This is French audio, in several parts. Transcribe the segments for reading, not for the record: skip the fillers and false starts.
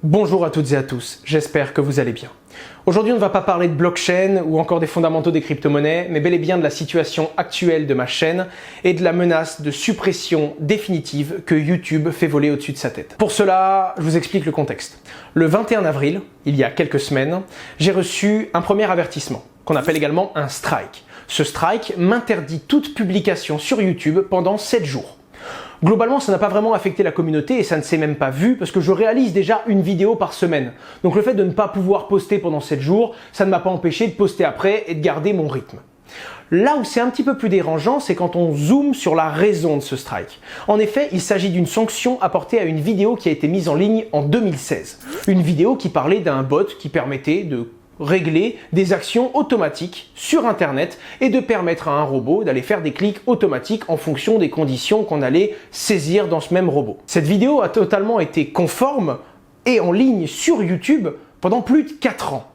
Bonjour à toutes et à tous, j'espère que vous allez bien. Aujourd'hui on ne va pas parler de blockchain ou encore des fondamentaux des crypto-monnaies, mais bel et bien de la situation actuelle de ma chaîne et de la menace de suppression définitive que YouTube fait voler au-dessus de sa tête. Pour cela, je vous explique le contexte. Le 21 avril, il y a quelques semaines, j'ai reçu un premier avertissement, qu'on appelle également un strike. Ce strike m'interdit toute publication sur YouTube pendant 7 jours. Globalement, ça n'a pas vraiment affecté la communauté et ça ne s'est même pas vu parce que je réalise déjà une vidéo par semaine. Donc le fait de ne pas pouvoir poster pendant 7 jours, ça ne m'a pas empêché de poster après et de garder mon rythme. Là où c'est un petit peu plus dérangeant, c'est quand on zoome sur la raison de ce strike. En effet, il s'agit d'une sanction apportée à une vidéo qui a été mise en ligne en 2016. Une vidéo qui parlait d'un bot qui permettait de régler des actions automatiques sur Internet et de permettre à un robot d'aller faire des clics automatiques en fonction des conditions qu'on allait saisir dans ce même robot. Cette vidéo a totalement été conforme et en ligne sur YouTube pendant plus de 4 ans.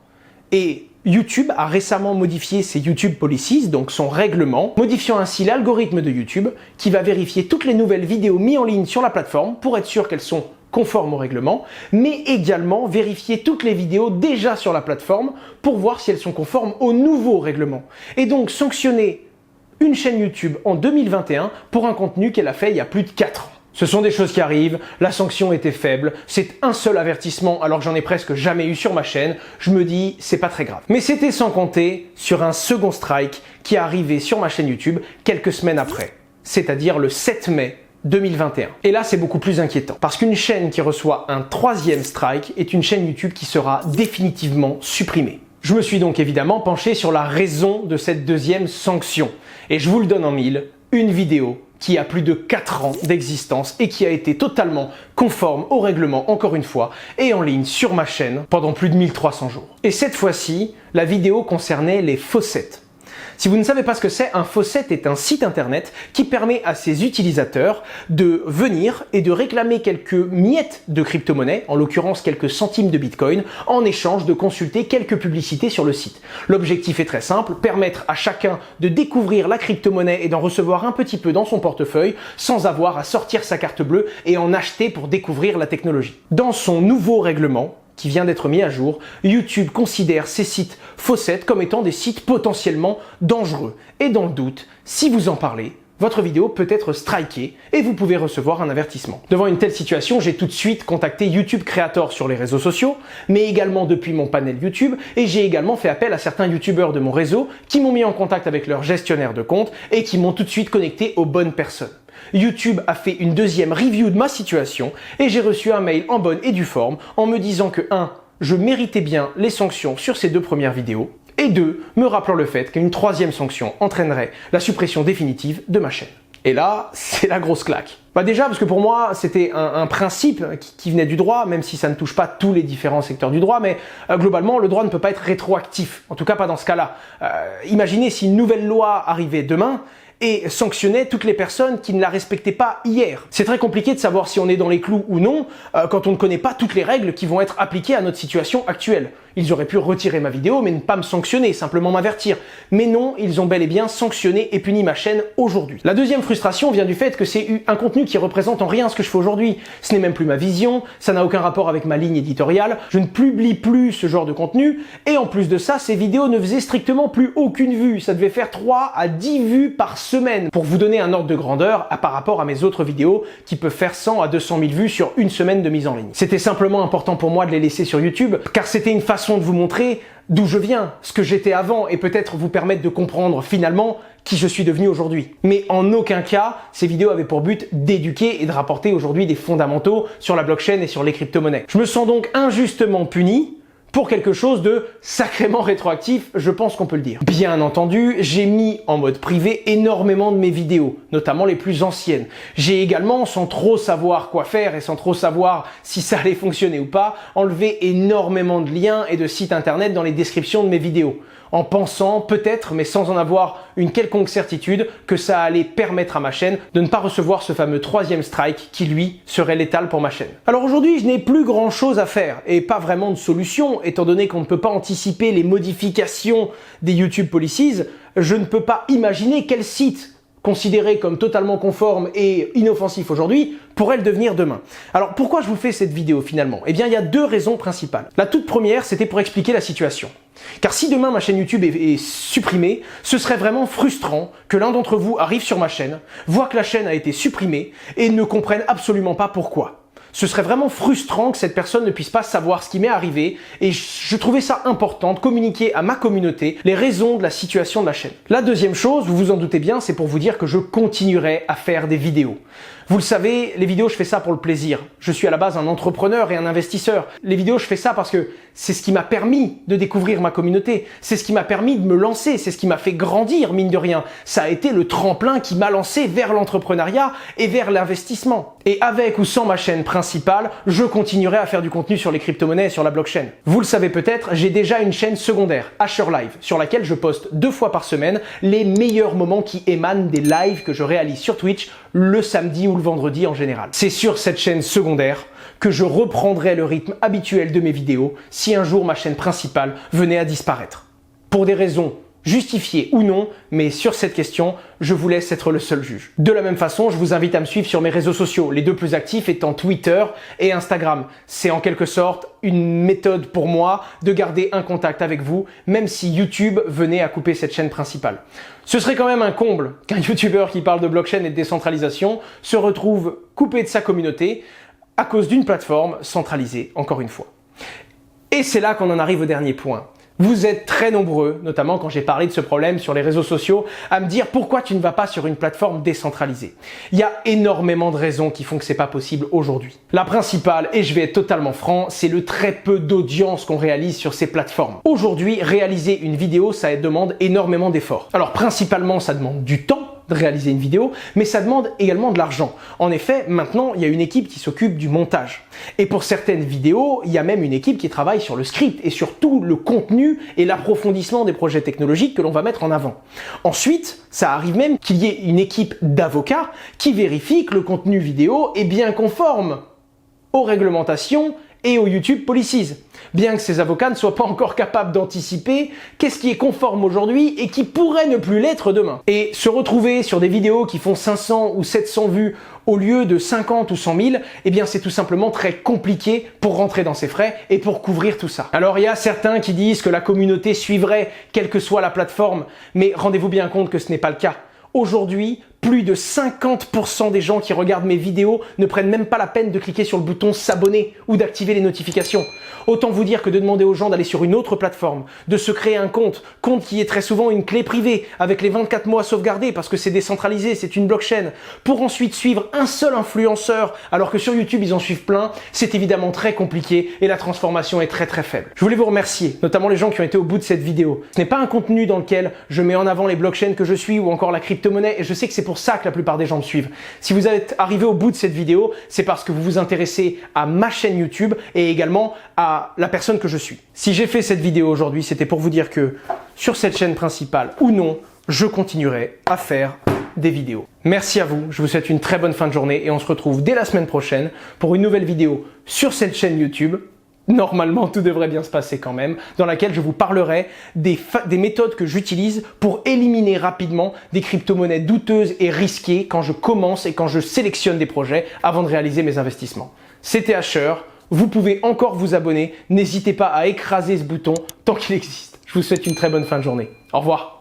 Et YouTube a récemment modifié ses YouTube Policies, donc son règlement, modifiant ainsi l'algorithme de YouTube qui va vérifier toutes les nouvelles vidéos mises en ligne sur la plateforme pour être sûr qu'elles sont conformes au règlement, mais également vérifier toutes les vidéos déjà sur la plateforme pour voir si elles sont conformes au nouveau règlement. Et donc sanctionner une chaîne YouTube en 2021 pour un contenu qu'elle a fait il y a plus de 4 ans. Ce sont des choses qui arrivent, la sanction était faible, c'est un seul avertissement alors que j'en ai presque jamais eu sur ma chaîne, je me dis c'est pas très grave. Mais c'était sans compter sur un second strike qui est arrivé sur ma chaîne YouTube quelques semaines après, c'est-à-dire le 7 mai 2021. Et là, c'est beaucoup plus inquiétant. Parce qu'une chaîne qui reçoit un troisième strike est une chaîne YouTube qui sera définitivement supprimée. Je me suis donc évidemment penché sur la raison de cette deuxième sanction. Et je vous le donne en mille, une vidéo qui a plus de 4 ans d'existence et qui a été totalement conforme au règlement, encore une fois, et en ligne sur ma chaîne pendant plus de 1300 jours. Et cette fois-ci, la vidéo concernait les faucets. Si vous ne savez pas ce que c'est, un faucet est un site internet qui permet à ses utilisateurs de venir et de réclamer quelques miettes de crypto-monnaie, en l'occurrence quelques centimes de bitcoin, en échange de consulter quelques publicités sur le site. L'objectif est très simple, permettre à chacun de découvrir la crypto-monnaie et d'en recevoir un petit peu dans son portefeuille sans avoir à sortir sa carte bleue et en acheter pour découvrir la technologie. Dans son nouveau règlement, qui vient d'être mis à jour, YouTube considère ces sites faucets comme étant des sites potentiellement dangereux. Et dans le doute, si vous en parlez, votre vidéo peut être strikée et vous pouvez recevoir un avertissement. Devant une telle situation, j'ai tout de suite contacté YouTube Creator sur les réseaux sociaux, mais également depuis mon panel YouTube, et j'ai également fait appel à certains YouTubeurs de mon réseau qui m'ont mis en contact avec leur gestionnaire de compte et qui m'ont tout de suite connecté aux bonnes personnes. YouTube a fait une deuxième review de ma situation et j'ai reçu un mail en bonne et due forme en me disant que 1. Je méritais bien les sanctions sur ces 2 premières vidéos et 2. Me rappelant le fait qu'une troisième sanction entraînerait la suppression définitive de ma chaîne. Et là, c'est la grosse claque. Déjà parce que pour moi, c'était un principe qui venait du droit, même si ça ne touche pas tous les différents secteurs du droit, mais globalement, le droit ne peut pas être rétroactif, en tout cas pas dans ce cas-là. Imaginez si une nouvelle loi arrivait demain et sanctionnait toutes les personnes qui ne la respectaient pas hier. C'est très compliqué de savoir si on est dans les clous ou non quand on ne connaît pas toutes les règles qui vont être appliquées à notre situation actuelle. Ils auraient pu retirer ma vidéo mais ne pas me sanctionner, simplement m'avertir. Mais non, ils ont bel et bien sanctionné et puni ma chaîne aujourd'hui. La deuxième frustration vient du fait que c'est un contenu qui représente en rien ce que je fais aujourd'hui. Ce n'est même plus ma vision, ça n'a aucun rapport avec ma ligne éditoriale, je ne publie plus ce genre de contenu et en plus de ça, ces vidéos ne faisaient strictement plus aucune vue. Ça devait faire 3 à 10 vues par semaine pour vous donner un ordre de grandeur par rapport à mes autres vidéos qui peuvent faire 100 à 200 000 vues sur une semaine de mise en ligne. C'était simplement important pour moi de les laisser sur YouTube car c'était une façon de vous montrer d'où je viens, ce que j'étais avant et peut-être vous permettre de comprendre finalement qui je suis devenu aujourd'hui. Mais en aucun cas, ces vidéos avaient pour but d'éduquer et de rapporter aujourd'hui des fondamentaux sur la blockchain et sur les crypto-monnaies. Je me sens donc injustement puni pour quelque chose de sacrément rétroactif, je pense qu'on peut le dire. Bien entendu, j'ai mis en mode privé énormément de mes vidéos, notamment les plus anciennes. J'ai également, sans trop savoir quoi faire et sans trop savoir si ça allait fonctionner ou pas, enlevé énormément de liens et de sites internet dans les descriptions de mes vidéos, en pensant peut-être, mais sans en avoir une quelconque certitude, que ça allait permettre à ma chaîne de ne pas recevoir ce fameux troisième strike qui, lui, serait létal pour ma chaîne. Alors aujourd'hui, je n'ai plus grand chose à faire et pas vraiment de solution, étant donné qu'on ne peut pas anticiper les modifications des YouTube Policies, je ne peux pas imaginer quel site considéré comme totalement conforme et inoffensif aujourd'hui, pourrait le devenir demain. Alors pourquoi je vous fais cette vidéo finalement? Eh bien il y a deux raisons principales. La toute première, c'était pour expliquer la situation. Car si demain ma chaîne YouTube est supprimée, ce serait vraiment frustrant que l'un d'entre vous arrive sur ma chaîne, voit que la chaîne a été supprimée et ne comprenne absolument pas pourquoi. Ce serait vraiment frustrant que cette personne ne puisse pas savoir ce qui m'est arrivé et je trouvais ça important de communiquer à ma communauté les raisons de la situation de la chaîne. La deuxième chose, vous vous en doutez bien, c'est pour vous dire que je continuerai à faire des vidéos. Vous le savez, les vidéos, je fais ça pour le plaisir. Je suis à la base un entrepreneur et un investisseur. Les vidéos, je fais ça parce que c'est ce qui m'a permis de découvrir ma communauté. C'est ce qui m'a permis de me lancer. C'est ce qui m'a fait grandir, mine de rien. Ça a été le tremplin qui m'a lancé vers l'entrepreneuriat et vers l'investissement. Et avec ou sans ma chaîne principale, je continuerai à faire du contenu sur les crypto-monnaies et sur la blockchain. Vous le savez peut-être, j'ai déjà une chaîne secondaire, Asher Live, sur laquelle je poste 2 fois par semaine les meilleurs moments qui émanent des lives que je réalise sur Twitch le samedi ou le vendredi en général. C'est sur cette chaîne secondaire que je reprendrai le rythme habituel de mes vidéos si un jour ma chaîne principale venait à disparaître. Pour des raisons justifiées ou non, mais sur cette question, je vous laisse être le seul juge. De la même façon, je vous invite à me suivre sur mes réseaux sociaux, les deux plus actifs étant Twitter et Instagram. C'est en quelque sorte une méthode pour moi de garder un contact avec vous, même si YouTube venait à couper cette chaîne principale. Ce serait quand même un comble qu'un YouTuber qui parle de blockchain et de décentralisation se retrouve coupé de sa communauté à cause d'une plateforme centralisée, encore une fois. Et c'est là qu'on en arrive au dernier point. Vous êtes très nombreux, notamment quand j'ai parlé de ce problème sur les réseaux sociaux, à me dire pourquoi tu ne vas pas sur une plateforme décentralisée. Il y a énormément de raisons qui font que c'est pas possible aujourd'hui. La principale, et je vais être totalement franc, c'est le très peu d'audience qu'on réalise sur ces plateformes. Aujourd'hui, réaliser une vidéo, ça demande énormément d'efforts. Alors principalement, ça demande du temps de réaliser une vidéo, mais ça demande également de l'argent. En effet, maintenant, il y a une équipe qui s'occupe du montage. Et pour certaines vidéos, il y a même une équipe qui travaille sur le script et sur tout le contenu et l'approfondissement des projets technologiques que l'on va mettre en avant. Ensuite, ça arrive même qu'il y ait une équipe d'avocats qui vérifie que le contenu vidéo est bien conforme aux réglementations et aux YouTube Policies. Bien que ces avocats ne soient pas encore capables d'anticiper qu'est-ce qui est conforme aujourd'hui et qui pourrait ne plus l'être demain. Et se retrouver sur des vidéos qui font 500 ou 700 vues au lieu de 50 ou 100 000, eh bien c'est tout simplement très compliqué pour rentrer dans ses frais et pour couvrir tout ça. Alors il y a certains qui disent que la communauté suivrait quelle que soit la plateforme, mais rendez-vous bien compte que ce n'est pas le cas. Aujourd'hui, plus de 50% des gens qui regardent mes vidéos ne prennent même pas la peine de cliquer sur le bouton s'abonner ou d'activer les notifications. Autant vous dire que de demander aux gens d'aller sur une autre plateforme, de se créer un compte qui est très souvent une clé privée avec les 24 mots à sauvegarder parce que c'est décentralisé, c'est une blockchain, pour ensuite suivre un seul influenceur alors que sur YouTube ils en suivent plein, c'est évidemment très compliqué et la transformation est très faible. Je voulais vous remercier, notamment les gens qui ont été au bout de cette vidéo. Ce n'est pas un contenu dans lequel je mets en avant les blockchains que je suis ou encore la crypto-monnaie et je sais que c'est pour ça que la plupart des gens me suivent. Si vous êtes arrivé au bout de cette vidéo, c'est parce que vous vous intéressez à ma chaîne YouTube et également à la personne que je suis. Si j'ai fait cette vidéo aujourd'hui, c'était pour vous dire que sur cette chaîne principale ou non, je continuerai à faire des vidéos. Merci à vous, je vous souhaite une très bonne fin de journée et on se retrouve dès la semaine prochaine pour une nouvelle vidéo sur cette chaîne YouTube. Normalement, tout devrait bien se passer quand même, dans laquelle je vous parlerai des méthodes que j'utilise pour éliminer rapidement des crypto-monnaies douteuses et risquées quand je commence et quand je sélectionne des projets avant de réaliser mes investissements. C'était Asher, vous pouvez encore vous abonner, n'hésitez pas à écraser ce bouton tant qu'il existe. Je vous souhaite une très bonne fin de journée. Au revoir.